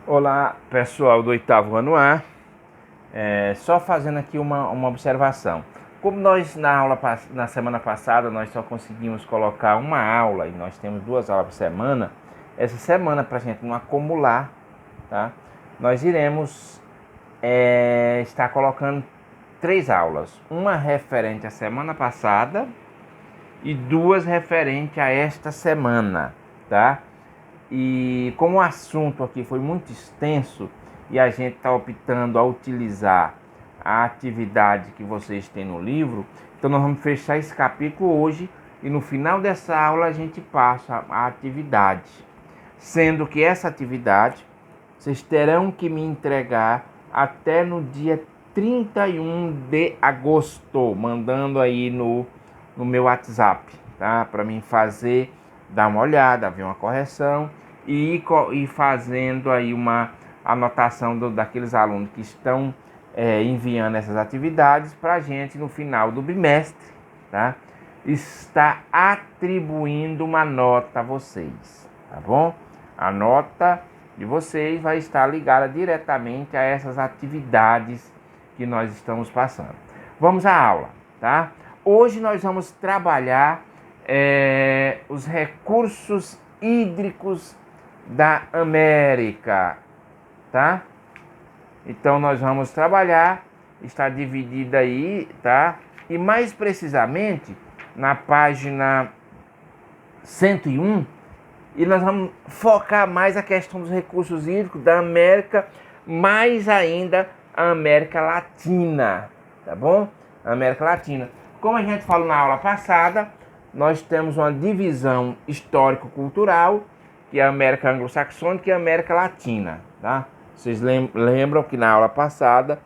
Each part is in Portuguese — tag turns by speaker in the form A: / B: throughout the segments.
A: Olá, pessoal do oitavo ano A. Só fazendo aqui uma observação. Como nós na semana passada nós só conseguimos colocar uma aula e nós temos 2 aulas por semana, essa semana, para a gente não acumular, tá? Nós iremos estar colocando 3 aulas, uma referente à semana passada e 2 referente a esta semana, tá? E como o assunto aqui foi muito extenso e a gente está optando a utilizar a atividade que vocês têm no livro, então nós vamos fechar esse capítulo hoje e no final dessa aula a gente passa a atividade. Sendo que essa atividade vocês terão que me entregar até no dia 31 de agosto, mandando aí no meu WhatsApp, tá? Para mim fazer, dar uma olhada, ver uma correção e ir fazendo aí uma anotação daqueles alunos que estão enviando essas atividades para a gente no final do bimestre, tá? Está atribuindo uma nota a vocês, tá bom? A nota de vocês vai estar ligada diretamente a essas atividades que nós estamos passando. Vamos à aula, tá? Hoje nós vamos trabalhar os recursos hídricos da América, tá? Então nós vamos trabalhar, está dividida aí, tá? E mais precisamente na página 101, e nós vamos focar mais a questão dos recursos hídricos da América, mais ainda a América Latina, tá bom? A América Latina. Como a gente falou na aula passada, nós temos uma divisão histórico-cultural, que é a América Anglo-Saxônica e a América Latina, tá? Vocês lembram que na aula passada,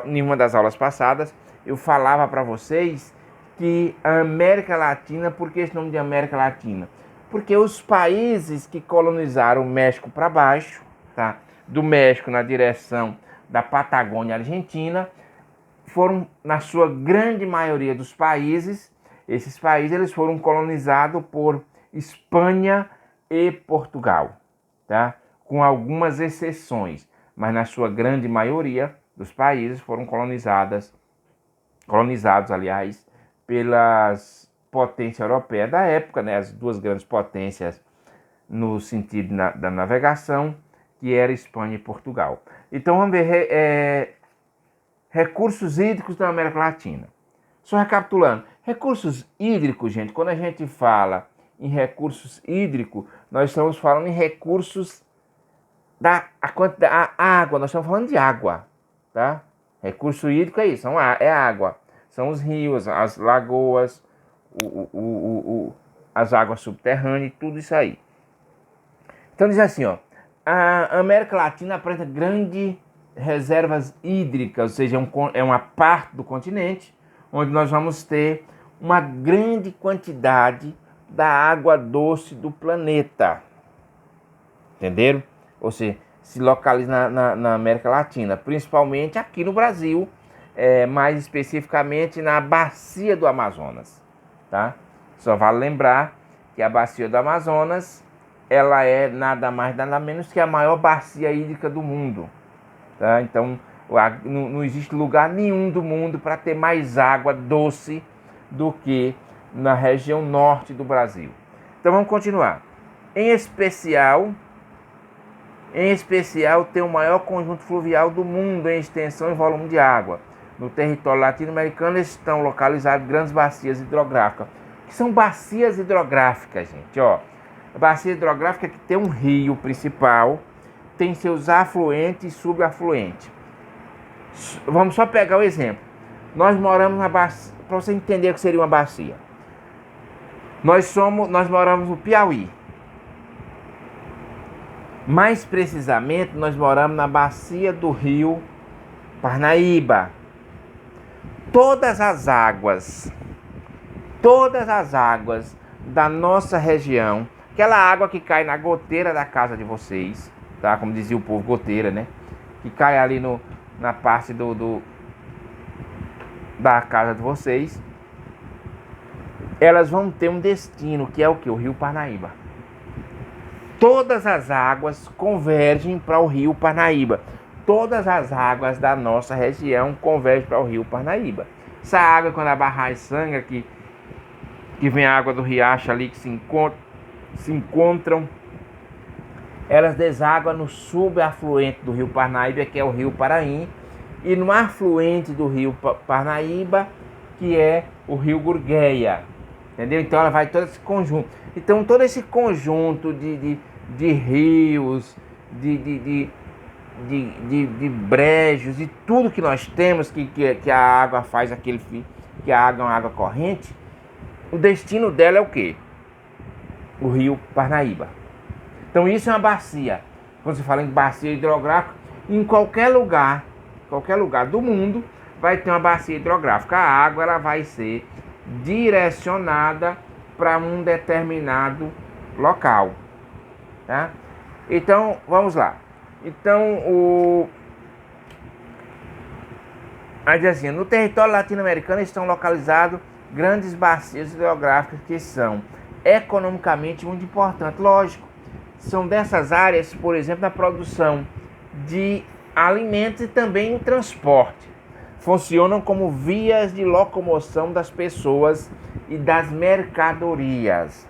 A: em uma das aulas passadas, eu falava para vocês que a América Latina, por que esse nome de América Latina? Porque os países que colonizaram o México para baixo, tá? Do México na direção da Patagônia Argentina, foram, na sua grande maioria dos países, esses países eles foram colonizados por Espanha e Portugal, tá? Com algumas exceções, mas na sua grande maioria dos países foram colonizados, aliás, pelas potências europeias da época, né? As duas grandes potências no sentido da navegação, que era Espanha e Portugal. Então vamos ver recursos hídricos da América Latina. Só recapitulando, recursos hídricos, gente, quando a gente fala em recursos hídricos, nós estamos falando em recursos da água, nós estamos falando de água, tá? Recurso hídrico é isso, é água, são os rios, as lagoas, as águas subterrâneas, tudo isso aí. Então diz assim, ó, a América Latina apresenta grandes reservas hídricas, ou seja, é uma parte do continente onde nós vamos ter uma grande quantidade da água doce do planeta. Entenderam? Ou seja, se localiza na América Latina, principalmente aqui no Brasil, mais especificamente na Bacia do Amazonas, tá? Só vale lembrar que a Bacia do Amazonas, ela é nada mais nada menos que a maior bacia hídrica do mundo, tá? Então não existe lugar nenhum do mundo para ter mais água doce do que na região norte do Brasil. Então vamos continuar. Em especial tem o maior conjunto fluvial do mundo em extensão e volume de água. No território latino-americano estão localizadas grandes bacias hidrográficas. O que são bacias hidrográficas, gente? Ó, a bacia hidrográfica é que tem um rio principal, tem seus afluentes e subafluentes. Vamos só pegar o exemplo. Nós moramos na bacia, para você entender o que seria uma bacia. Nós moramos no Piauí. Mais precisamente, nós moramos na bacia do rio Parnaíba. Todas as águas da nossa região, aquela água que cai na goteira da casa de vocês, tá? Como dizia o povo, goteira, né? Que cai ali na parte da casa de vocês, elas vão ter um destino, que é o que? O rio Parnaíba. todas as águas convergem para o rio Parnaíba. Todas as águas da nossa região convergem para o rio Parnaíba. Essa água, quando a barragem sangra, que vem a água do riacho ali, que se encontram, elas desaguam no subafluente do rio Parnaíba, que é o rio Paraim, e no afluente do rio Parnaíba, que é o rio Gurgueia. Entendeu? Então ela vai todo esse conjunto. Então todo esse conjunto de rios, de brejos, e tudo que nós temos, que a água faz que a água é uma água corrente, o destino dela é o quê? O rio Parnaíba. Então isso é uma bacia. Quando você fala em bacia hidrográfica, em qualquer lugar do mundo vai ter uma bacia hidrográfica. A água ela vai ser direcionada para um determinado local, tá? Então vamos lá. Então assim, no território latino-americano estão localizados grandes bacias hidrográficas que são economicamente muito importantes. Lógico, são dessas áreas, por exemplo, na produção de alimentos e também em transporte. Funcionam como vias de locomoção das pessoas e das mercadorias.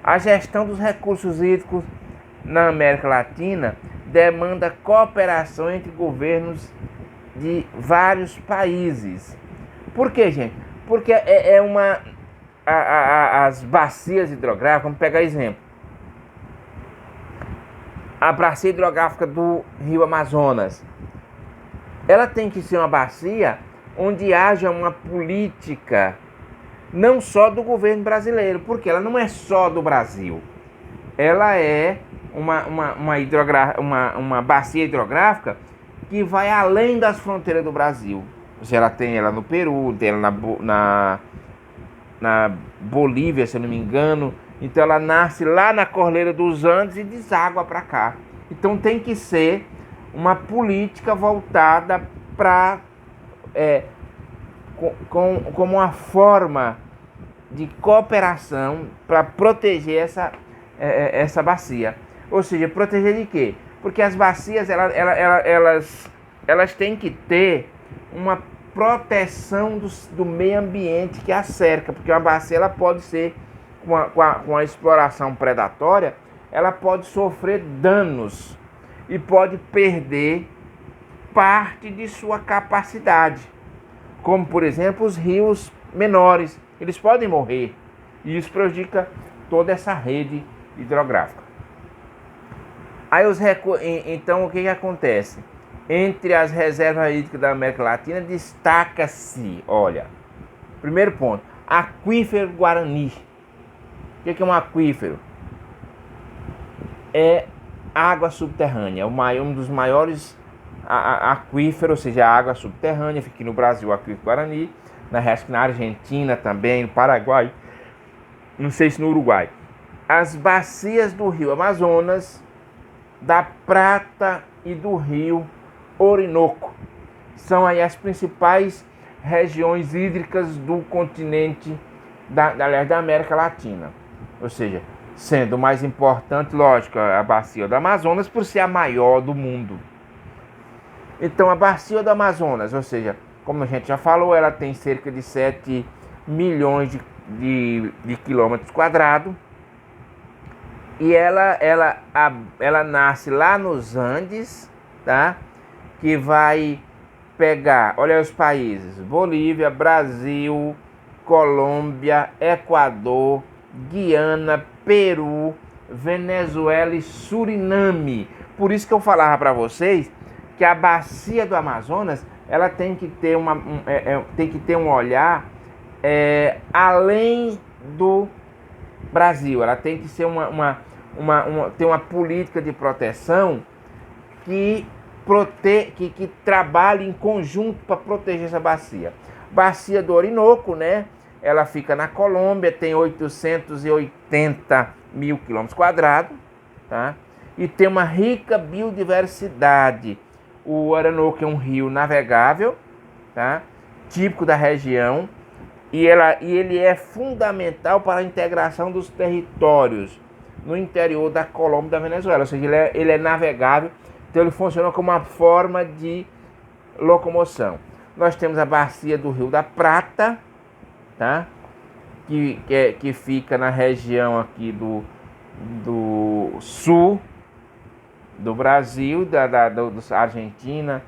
A: A gestão dos recursos hídricos na América Latina demanda cooperação entre governos de vários países. Por quê, gente? Porque as bacias hidrográficas, vamos pegar exemplo. A bacia hidrográfica do Rio Amazonas, ela tem que ser uma bacia onde haja uma política não só do governo brasileiro, porque ela não é só do Brasil. Ela é uma bacia hidrográfica que vai além das fronteiras do Brasil. Ela tem ela no Peru, tem ela na Bolívia, se eu não me engano. Então ela nasce lá na Cordilheira dos Andes e deságua para cá. Então tem que ser uma política voltada para como uma forma de cooperação para proteger essa bacia. Ou seja, proteger de quê? Porque as bacias elas têm que ter uma proteção do meio ambiente que a cerca, porque uma bacia ela pode ser com a exploração predatória, ela pode sofrer danos e pode perder parte de sua capacidade, como por exemplo os rios menores, eles podem morrer e isso prejudica toda essa rede hidrográfica. Aí então o que acontece? Entre as reservas hídricas da América Latina destaca-se, olha, primeiro ponto, aquífero Guarani. O que é um aquífero? É água subterrânea, um dos maiores aquíferos, ou seja, a água subterrânea. Fica aqui no Brasil, o aquífero Guarani, na Argentina também, no Paraguai, não sei se no Uruguai. As bacias do rio Amazonas, da Prata e do rio Orinoco são aí as principais regiões hídricas do continente da América Latina. Ou seja, sendo o mais importante, lógico, a bacia do Amazonas, por ser a maior do mundo. Então a bacia do Amazonas, ou seja, como a gente já falou, ela tem cerca de 7 milhões de quilômetros quadrados. E ela nasce lá nos Andes, tá? Que vai pegar, olha os países: Bolívia, Brasil, Colômbia, Equador, Guiana, Peru, Venezuela e Suriname. Por isso que eu falava para vocês que a bacia do Amazonas ela tem que ter um olhar além do Brasil. Ela tem que ser ter uma política de proteção que trabalhe em conjunto para proteger essa bacia. Bacia do Orinoco, né? Ela fica na Colômbia, tem 880 mil quilômetros quadrados, tá? E tem uma rica biodiversidade. O Orinoco é um rio navegável, tá? Típico da região, e ele é fundamental para a integração dos territórios no interior da Colômbia e da Venezuela, ou seja, ele é navegável, então ele funciona como uma forma de locomoção. Nós temos a bacia do Rio da Prata, tá? Que fica na região aqui do sul do Brasil, da Argentina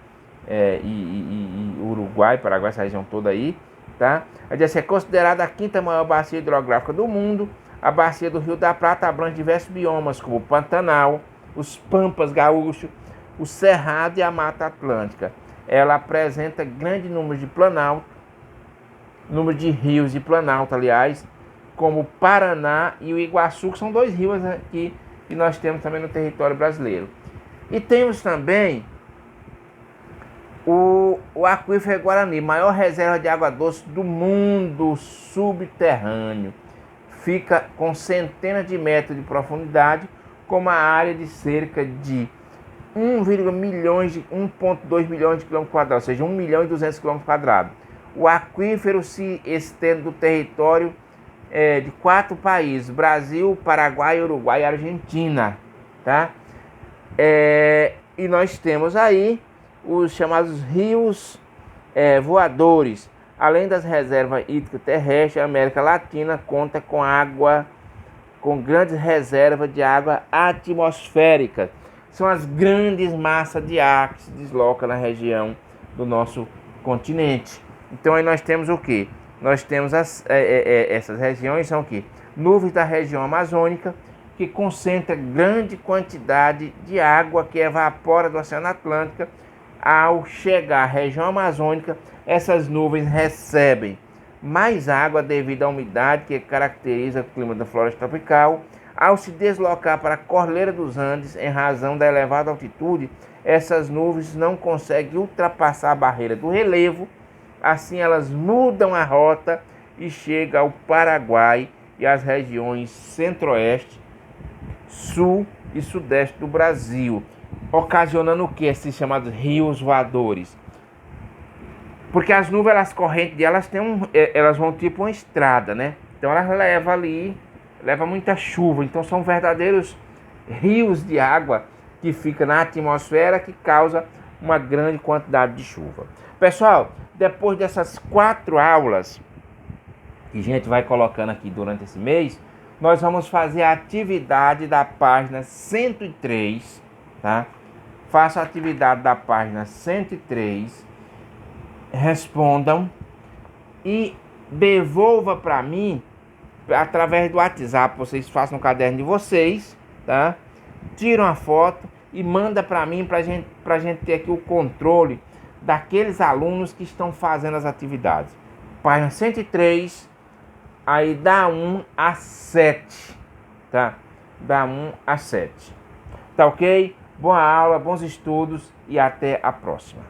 A: e Uruguai, Paraguai, essa região toda aí, tá? Essa é considerada a quinta maior bacia hidrográfica do mundo. A bacia do Rio da Prata abrange diversos biomas, como o Pantanal, os Pampas Gaúchos, o Cerrado e a Mata Atlântica. Ela apresenta grande número de planalto, número de rios de planalto, aliás, como o Paraná e o Iguaçu, que são dois rios aqui que nós temos também no território brasileiro. E temos também o aquífero Guarani, maior reserva de água doce do mundo subterrâneo. Fica com centenas de metros de profundidade, com uma área de cerca de 1,2 milhões de quilômetros quadrados, ou seja, 1.200.000 quilômetros quadrados. O aquífero se estende do território de 4 países: Brasil, Paraguai, Uruguai e Argentina, tá? E nós temos aí os chamados rios voadores. Além das reservas hídricas terrestres, a América Latina conta com grandes reservas de água atmosférica. São as grandes massas de ar que se deslocam na região do nosso continente. Então aí nós temos o que? Nós temos essas regiões, são o que? Nuvens da região amazônica, que concentra grande quantidade de água que evapora do Oceano Atlântico. Ao chegar à região amazônica, essas nuvens recebem mais água devido à umidade que caracteriza o clima da floresta tropical. Ao se deslocar para a Cordilheira dos Andes, em razão da elevada altitude, essas nuvens não conseguem ultrapassar a barreira do relevo. Assim, elas mudam a rota e chegam ao Paraguai e às regiões centro-oeste, sul e sudeste do Brasil, ocasionando o que? Esses chamados rios voadores. Porque as nuvens, as correntes delas elas vão tipo uma estrada, né? Então elas leva muita chuva, então são verdadeiros rios de água que ficam na atmosfera, que causa uma grande quantidade de chuva. Pessoal, depois dessas 4 aulas que a gente vai colocando aqui durante esse mês, nós vamos fazer a atividade da página 103, tá? Faça a atividade da página 103, respondam e devolva para mim através do WhatsApp. Vocês façam no caderno de vocês, tá? Tiram a foto e manda para mim, pra gente ter aqui o controle daqueles alunos que estão fazendo as atividades. Página 103, aí dá 1 a 7, tá? Da 1 a 7. Tá ok? Boa aula, bons estudos e até a próxima.